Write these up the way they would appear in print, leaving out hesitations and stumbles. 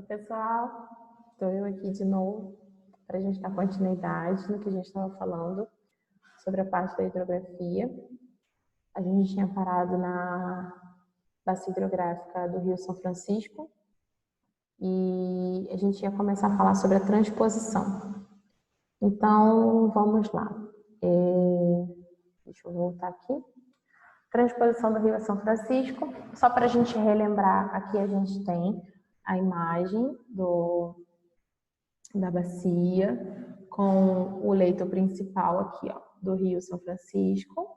Oi, pessoal, estou eu aqui de novo para a gente dar continuidade no que a gente estava falando sobre a parte da hidrografia. A gente tinha parado na bacia hidrográfica do Rio São Francisco e a gente ia começar a falar sobre a transposição. Então, vamos lá. Deixa eu voltar aqui. Transposição do Rio São Francisco. Só para a gente relembrar, aqui a gente tem a imagem da bacia com o leito principal aqui, ó, do Rio São Francisco,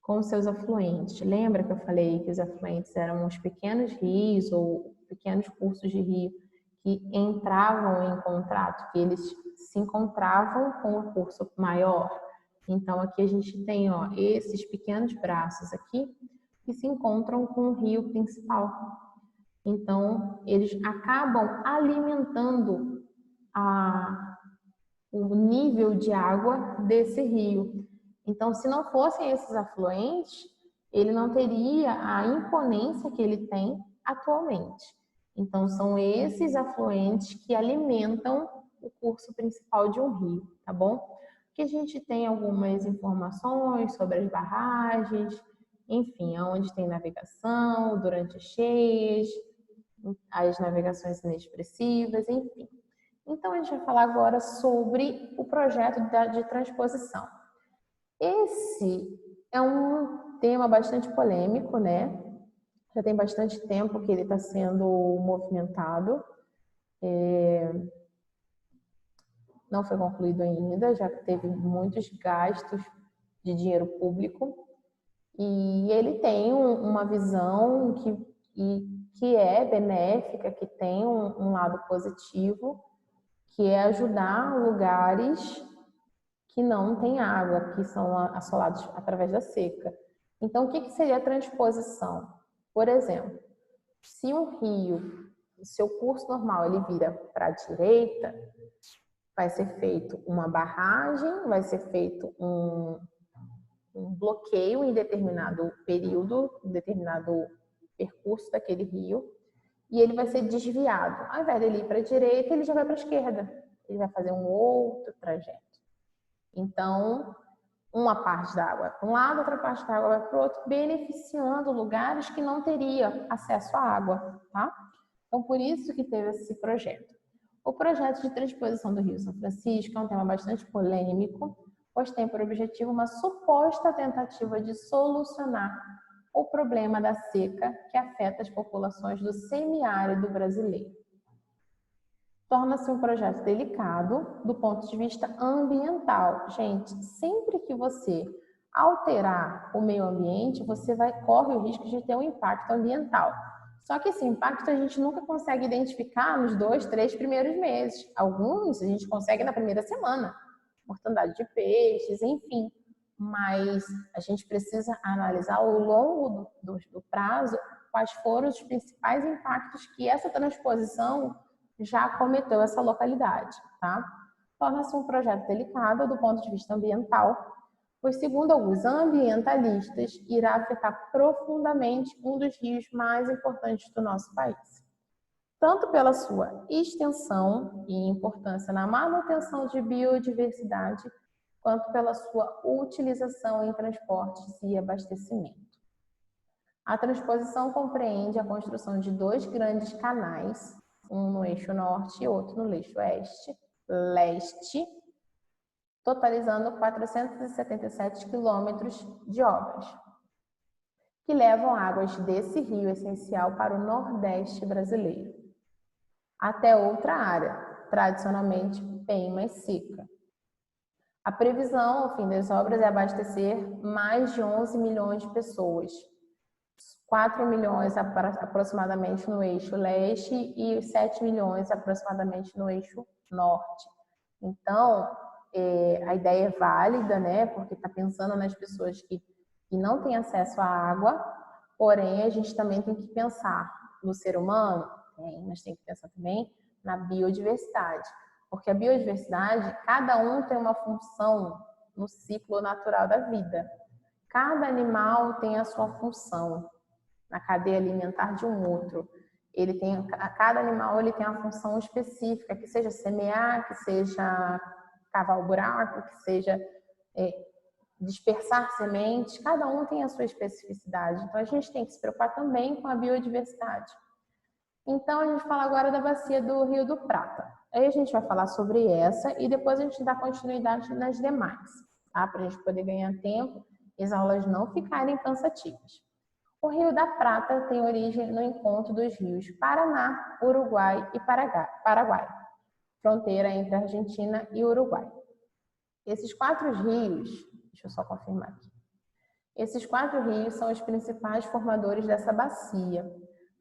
com seus afluentes. Lembra que eu falei que os afluentes eram os pequenos rios ou pequenos cursos de rio que entravam em contrato, que eles se encontravam com o curso maior? Então, aqui a gente tem, ó, esses pequenos braços aqui que se encontram com o rio principal. Então, eles acabam alimentando o nível de água desse rio. Então, se não fossem esses afluentes, ele não teria a imponência que ele tem atualmente. Então, são esses afluentes que alimentam o curso principal de um rio, tá bom? Que a gente tem algumas informações sobre as barragens, enfim, onde tem navegação durante as cheias, as navegações inexpressivas, enfim. Então, a gente vai falar agora sobre o projeto de transposição. Esse é um tema bastante polêmico, né? Já tem bastante tempo que ele está sendo movimentado. Não foi concluído ainda, já teve muitos gastos de dinheiro público. E ele tem uma visão que é benéfica, que tem um lado positivo, que é ajudar lugares que não têm água, que são assolados através da seca. Então, o que seria a transposição? Por exemplo, se um rio, seu curso normal, ele vira para a direita, vai ser feito uma barragem, vai ser feito um bloqueio em determinado período, em determinado percurso daquele rio, e ele vai ser desviado. Ao invés dele ir para a direita, ele já vai para a esquerda. Ele vai fazer um outro trajeto. Então, uma parte da água vai para um lado, outra parte da água vai para o outro, beneficiando lugares que não teriam acesso à água, tá? Então, por isso que teve esse projeto. O projeto de transposição do Rio São Francisco é um tema bastante polêmico, pois tem por objetivo uma suposta tentativa de solucionar o problema da seca que afeta as populações do semiárido brasileiro. Torna-se um projeto delicado do ponto de vista ambiental. Gente, sempre que você alterar o meio ambiente, você corre o risco de ter um impacto ambiental. Só que esse impacto a gente nunca consegue identificar nos 2, 3 primeiros meses. Alguns a gente consegue na primeira semana. Mortandade de peixes, enfim. Mas a gente precisa analisar ao longo do prazo quais foram os principais impactos que essa transposição já cometeu essa localidade, tá? Torna-se um projeto delicado do ponto de vista ambiental, pois, segundo alguns ambientalistas, irá afetar profundamente um dos rios mais importantes do nosso país, tanto pela sua extensão e importância na manutenção de biodiversidade, quanto pela sua utilização em transportes e abastecimento. A transposição compreende a construção de 2 grandes canais, um no eixo norte e outro no eixo leste, totalizando 477 quilômetros de obras, que levam águas desse rio essencial para o nordeste brasileiro, até outra área, tradicionalmente bem mais seca. A previsão, ao fim das obras, é abastecer mais de 11 milhões de pessoas, 4 milhões aproximadamente no eixo leste e 7 milhões aproximadamente no eixo norte. Então, a ideia é válida, né? Porque está pensando nas pessoas que não têm acesso à água, porém a gente também tem que pensar no ser humano, mas tem que pensar também na biodiversidade. Porque a biodiversidade, cada um tem uma função no ciclo natural da vida. Cada animal tem a sua função na cadeia alimentar de um outro. Cada animal ele tem uma função específica, que seja semear, que seja cavar o buraco, que seja dispersar sementes, cada um tem a sua especificidade. Então, a gente tem que se preocupar também com a biodiversidade. Então, a gente fala agora da bacia do Rio do Prata. Aí a gente vai falar sobre essa e depois a gente dá continuidade nas demais, tá? Para a gente poder ganhar tempo e as aulas não ficarem cansativas. O Rio da Prata tem origem no encontro dos rios Paraná, Uruguai e Paraguai, fronteira entre Argentina e Uruguai. Esses 4 rios, deixa eu só confirmar aqui. Esses 4 rios são os principais formadores dessa bacia,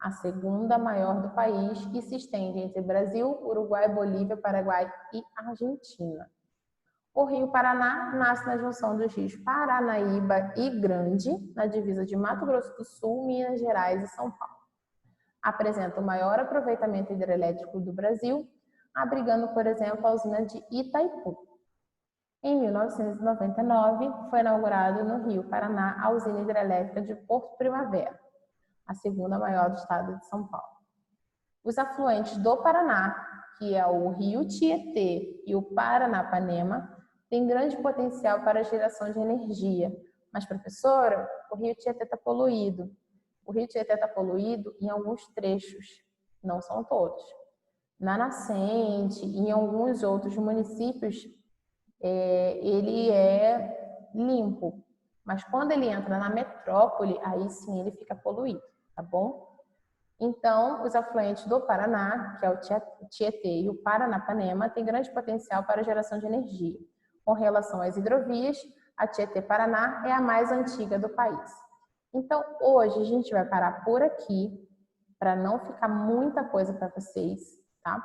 a segunda maior do país e se estende entre Brasil, Uruguai, Bolívia, Paraguai e Argentina. O Rio Paraná nasce na junção dos rios Paranaíba e Grande, na divisa de Mato Grosso do Sul, Minas Gerais e São Paulo. Apresenta o maior aproveitamento hidrelétrico do Brasil, abrigando, por exemplo, a usina de Itaipu. Em 1999, foi inaugurado no Rio Paraná a usina hidrelétrica de Porto Primavera, a segunda maior do estado de São Paulo. Os afluentes do Paraná, que é o Rio Tietê e o Paranapanema, têm grande potencial para a geração de energia. Mas, professora, o Rio Tietê está poluído. O Rio Tietê está poluído em alguns trechos, não são todos. Na nascente e em alguns outros municípios, ele é limpo. Mas quando ele entra na metrópole, aí sim ele fica poluído, tá bom? Então, os afluentes do Paraná, que é o Tietê e o Paranapanema, têm grande potencial para a geração de energia. Com relação às hidrovias, a Tietê-Paraná é a mais antiga do país. Então, hoje a gente vai parar por aqui, para não ficar muita coisa para vocês, tá?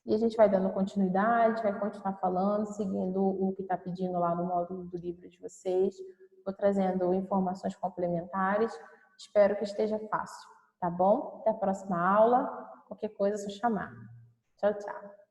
E a gente vai dando continuidade, vai continuar falando, seguindo o que está pedindo lá no módulo do livro de vocês. Vou trazendo informações complementares. Espero que esteja fácil, tá bom? Até a próxima aula. Qualquer coisa é só chamar. Tchau, tchau.